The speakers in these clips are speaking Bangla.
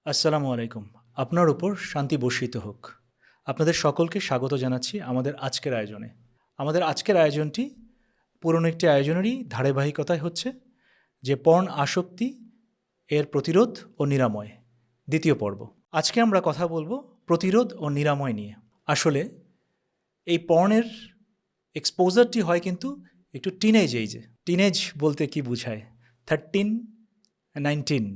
আসসালামু আলাইকুম। আপনার উপর শান্তি বর্ষিত হোক। আপনাদের সকলকে স্বাগত জানাচ্ছি আমাদের আজকের আয়োজনে। আমাদের আজকের আয়োজনটি পুরনো একটি আয়োজনেরই ধারাবাহিকতায় হচ্ছে যে পর্ন আসক্তি এর প্রতিরোধ ও নিরাময়, দ্বিতীয় পর্ব। আজকে আমরা কথা বলবো প্রতিরোধ ও নিরাময় নিয়ে। আসলে এই পর্নের এক্সপোজারটি হয় কিন্তু একটু টিনেজ এইজে। টিনেজ বলতে কি বোঝায়? 13, 19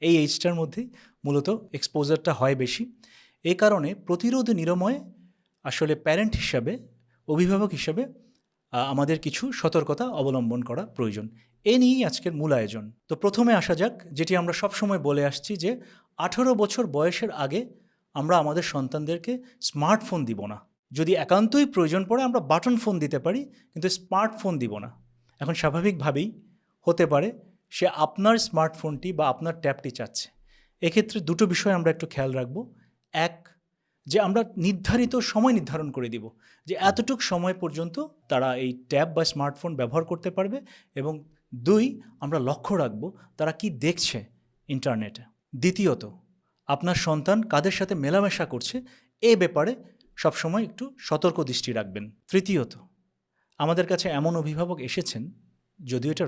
এই এইজটার মধ্যেই মূলত এক্সপোজারটা হয় বেশি। এই কারণে প্রতিরোধ নিরাময়ে আসলে প্যারেন্ট হিসাবে, অভিভাবক হিসাবে আমাদের কিছু সতর্কতা অবলম্বন করা প্রয়োজন। এ নিয়েই আজকের মূল আয়োজন। তো প্রথমে আসা যাক, যেটি আমরা সবসময় বলে আসছি যে 18 বছর বয়সের আগে আমরা আমাদের সন্তানদেরকে স্মার্টফোন দিব না। যদি একান্তই প্রয়োজন পড়ে আমরা বাটন ফোন দিতে পারি, কিন্তু স্মার্টফোন দিব না। এখন স্বাভাবিকভাবেই হতে পারে সে আপনার স্মার্টফোনটি বা আপনার ট্যাবটি চাচ্ছে। এক্ষেত্রে দুটো বিষয় আমরা একটু খেয়াল রাখব। এক, যে আমরা নির্ধারিত সময় নির্ধারণ করে দিব যে এতটুক সময় পর্যন্ত তারা এই ট্যাব বা স্মার্টফোন ব্যবহার করতে পারবে, এবং দুই, আমরা লক্ষ্য রাখব তারা কি দেখছে ইন্টারনেটে। দ্বিতীয়ত, আপনার সন্তান কাদের সাথে মেলামেশা করছে এ ব্যাপারে সবসময় একটু সতর্ক দৃষ্টি রাখবেন। তৃতীয়ত, আমাদের কাছে এমন অভিভাবক এসেছেন, যদিও এটা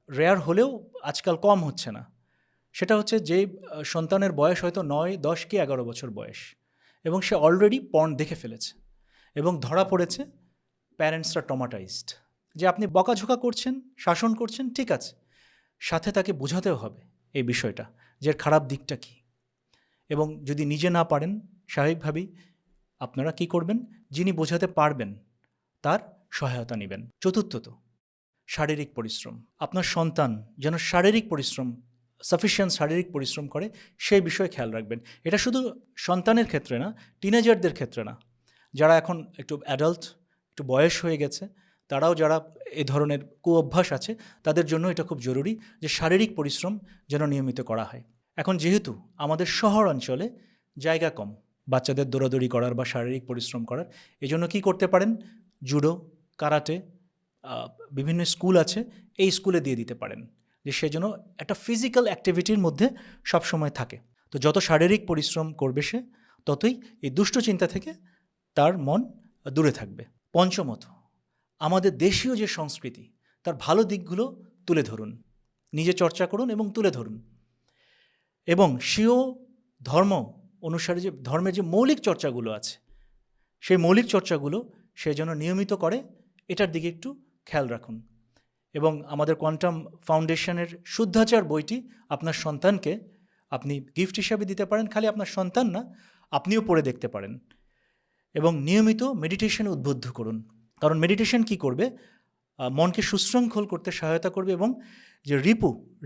রেয়ার হলেও আজকাল কম হচ্ছে না। সেটা হচ্ছে যে সন্তানের বয়স হয়তো 9, 10 কি 11 বছর বয়স, এবং সে অলরেডি পর্ন দেখে ফেলেছে এবং ধরা পড়েছে। প্যারেন্টসরা ট্রমাটাইজড, যে আপনি বকাঝোকা করছেন, শাসন করছেন, ঠিক আছে, সাথে তাকে বোঝাতেও হবে এই বিষয়টা, যে এর খারাপ দিকটা কী। এবং যদি নিজে না পারেন, স্বাভাবিকভাবেই আপনারা কি করবেন, যিনি বোঝাতে পারবেন তার সহায়তা নেবেন। চতুর্থত, শারীরিক পরিশ্রম। আপনার সন্তান যেন সাফিসিয়েন্ট শারীরিক পরিশ্রম করে সেই বিষয়ে খেয়াল রাখবেন। এটা শুধু সন্তানের ক্ষেত্রে না, টিনেজারদের ক্ষেত্রে না, যারা এখন একটু অ্যাডাল্ট, একটু বয়স হয়ে গেছে, তারাও যারা এ ধরনের কুঅভ্যাস আছে তাদের জন্য এটা খুব জরুরি যে শারীরিক পরিশ্রম যেন নিয়মিত করা হয়। এখন যেহেতু আমাদের শহর অঞ্চলে জায়গা কম বাচ্চাদের দৌড়াদৌড়ি করার বা শারীরিক পরিশ্রম করার, এজন্য কি করতে পারেন, জুডো, কারাটে, বিভিন্ন স্কুল আছে, এই স্কুলে দিয়ে দিতে পারেন, যে সে যেন একটা ফিজিক্যাল অ্যাক্টিভিটির মধ্যে সবসময় থাকে। তো যত শারীরিক পরিশ্রম করবে সে, ততই এই দুষ্ট চিন্তা থেকে তার মন দূরে থাকবে। পঞ্চমত, আমাদের দেশীয় যে সংস্কৃতি তার ভালো দিকগুলো তুলে ধরুন, নিজে চর্চা করুন এবং তুলে ধরুন। এবং স্বীয় ধর্ম অনুসারে যে ধর্মের যে মৌলিক চর্চাগুলো আছে, সেই মৌলিক চর্চাগুলো সে যেন নিয়মিত করে, এটার দিকে একটু খেয়াল রাখুন। এবং আমাদের কোয়ান্টাম ফাউন্ডেশনের শুদ্ধাচার বইটি আপনার সন্তানকে আপনি গিফট হিসাবে দিতে পারেন। খালি আপনার সন্তান না, আপনিও পড়ে দেখতে পারেন। এবং নিয়মিত মেডিটেশনে উদ্বুদ্ধ করুন, কারণ মেডিটেশন কি করবে, মনকে সুশৃঙ্খল করতে সহায়তা করবে এবং যে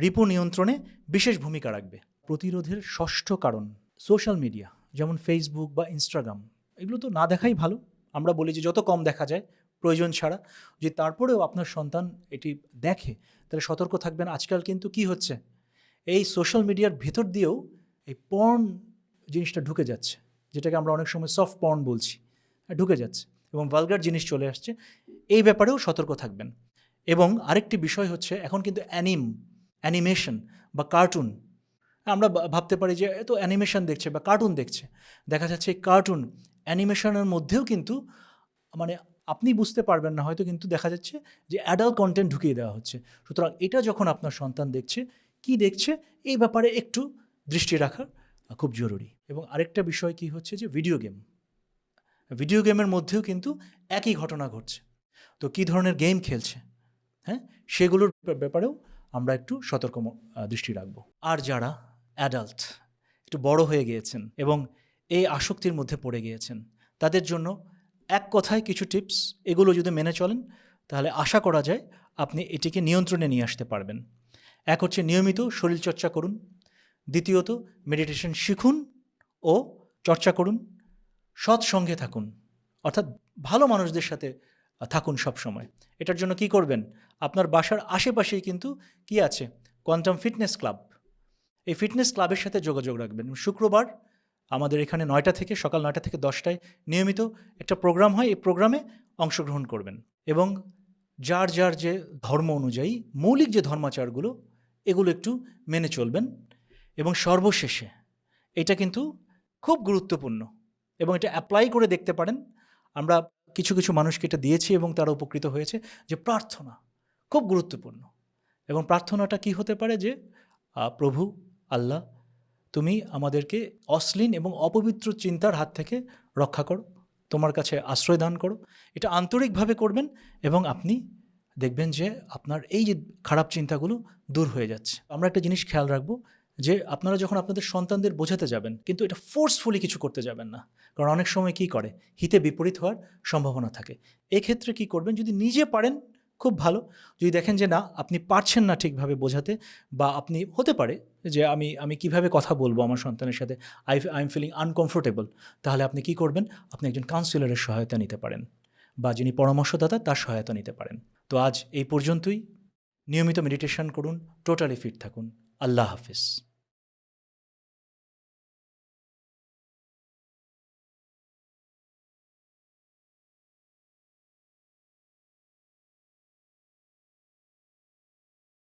রিপু নিয়ন্ত্রণে বিশেষ ভূমিকা রাখবে। প্রতিরোধের ষষ্ঠ কারণ, সোশ্যাল মিডিয়া, যেমন ফেসবুক বা ইনস্টাগ্রাম, এগুলো তো না দেখাই ভালো। আমরা বলি যে যত কম দেখা যায় প্রয়োজন ছাড়া। যে তারপরেও আপনার সন্তান এটি দেখে, তাহলে সতর্ক থাকবেন। আজকাল কিন্তু কি হচ্ছে, এই সোশ্যাল মিডিয়ার ভেতর দিয়েও এই পর্ন জিনিসটা ঢুকে যাচ্ছে, যেটাকে আমরা অনেক সময় সফট পর্ন বলছি, ঢুকে যাচ্ছে এবং ভালগার জিনিস চলে আসছে। এই ব্যাপারেও সতর্ক থাকবেন। এবং আরেকটি বিষয় হচ্ছে, এখন কিন্তু অ্যানিমেশন বা কার্টুন, আমরা ভাবতে পারি যে এত অ্যানিমেশন দেখছে বা কার্টুন দেখছে, দেখা যাচ্ছে এই কার্টুন অ্যানিমেশনের মধ্যেও কিন্তু মানে আপনি বুঝতে পারবেন না হয়তো, কিন্তু দেখা যাচ্ছে যে অ্যাডাল্ট কন্টেন্ট ঢুকিয়ে দেওয়া হচ্ছে। সুতরাং এটা যখন আপনার সন্তান দেখছে, কি দেখছে এই ব্যাপারে একটু দৃষ্টি রাখা খুব জরুরি। এবং আরেকটা বিষয় কি হচ্ছে, যে ভিডিও গেমের মধ্যেও কিন্তু একই ঘটনা ঘটছে। তো কী ধরনের গেম খেলছে, হ্যাঁ, সেগুলোর ব্যাপারেও আমরা একটু সতর্ক দৃষ্টি রাখবো। আর যারা অ্যাডাল্ট, একটু বড় হয়ে গিয়েছেন এবং এই আসক্তির মধ্যে পড়ে গিয়েছেন, তাদের জন্য এক কথায় কিছু টিপস, এগুলো যদি মেনে চলেন তাহলে আশা করা যায় আপনি এটিকে নিয়ন্ত্রণে নিয়ে আসতে পারবেন। এক হচ্ছে নিয়মিত শরীরচর্চা করুন। দ্বিতীয়ত, মেডিটেশন শিখুন ও চর্চা করুন। সৎসঙ্গে থাকুন, অর্থাৎ ভালো মানুষদের সাথে থাকুন সব সময়। এটার জন্য কি করবেন, আপনার বাসার আশেপাশেই কিন্তু কি আছে, কোয়ান্টাম ফিটনেস ক্লাব, এই ফিটনেস ক্লাবের সাথে যোগাযোগ রাখবেন। শুক্রবার আমাদের এখানে সকাল 9টা থেকে 10টায় নিয়মিত একটা প্রোগ্রাম হয়, এই প্রোগ্রামে অংশগ্রহণ করবেন। এবং যার যে ধর্ম অনুযায়ী মৌলিক যে ধর্মাচারগুলো, এগুলো একটু মেনে চলবেন। এবং সর্বশেষে এটা কিন্তু খুব গুরুত্বপূর্ণ এবং এটা অ্যাপ্লাই করে দেখতে পারেন। আমরা কিছু কিছু মানুষকে এটা দিয়েছি এবং তারা উপকৃত হয়েছে, যে প্রার্থনা খুব গুরুত্বপূর্ণ। এবং প্রার্থনাটা কি হতে পারে, যে প্রভু আল্লাহ, তুমি আমাদেরকে অশ্লীল এবং অপবিত্র চিন্তার হাত থেকে রক্ষা করো, তোমার কাছে আশ্রয় দান করো। এটা আন্তরিকভাবে করবেন এবং আপনি দেখবেন যে আপনার এই যে খারাপ চিন্তাগুলো দূর হয়ে যাচ্ছে। আমরা একটা জিনিস খেয়াল রাখবো, যে আপনারা যখন আপনাদের সন্তানদের বোঝাতে যাবেন, কিন্তু এটা ফোর্সফুলি কিছু করতে যাবেন না, কারণ অনেক সময় কি করে, হিতে বিপরীত হওয়ার সম্ভাবনা থাকে। এক্ষেত্রে কি করবেন, যদি নিজে পারেন খুব ভালো, যদি দেখেন যে না আপনি পারছেন না ঠিকভাবে বোঝাতে, বা আপনি হতে পারে যে আমি কিভাবে কথা বলবো আমার সন্তানের সাথে, আই এম ফিলিং আনকমফোর্টেবল, তাহলে আপনি কি করবেন, আপনি একজন কাউন্সিলরের সহায়তা নিতে পারেন, বা যিনি পরামর্শদাতা তার সহায়তা নিতে পারেন। তো আজ এই পর্যন্তই। নিয়মিত মেডিটেশন করুন, টোটালি ফিট থাকুন। আল্লাহ হাফিজ।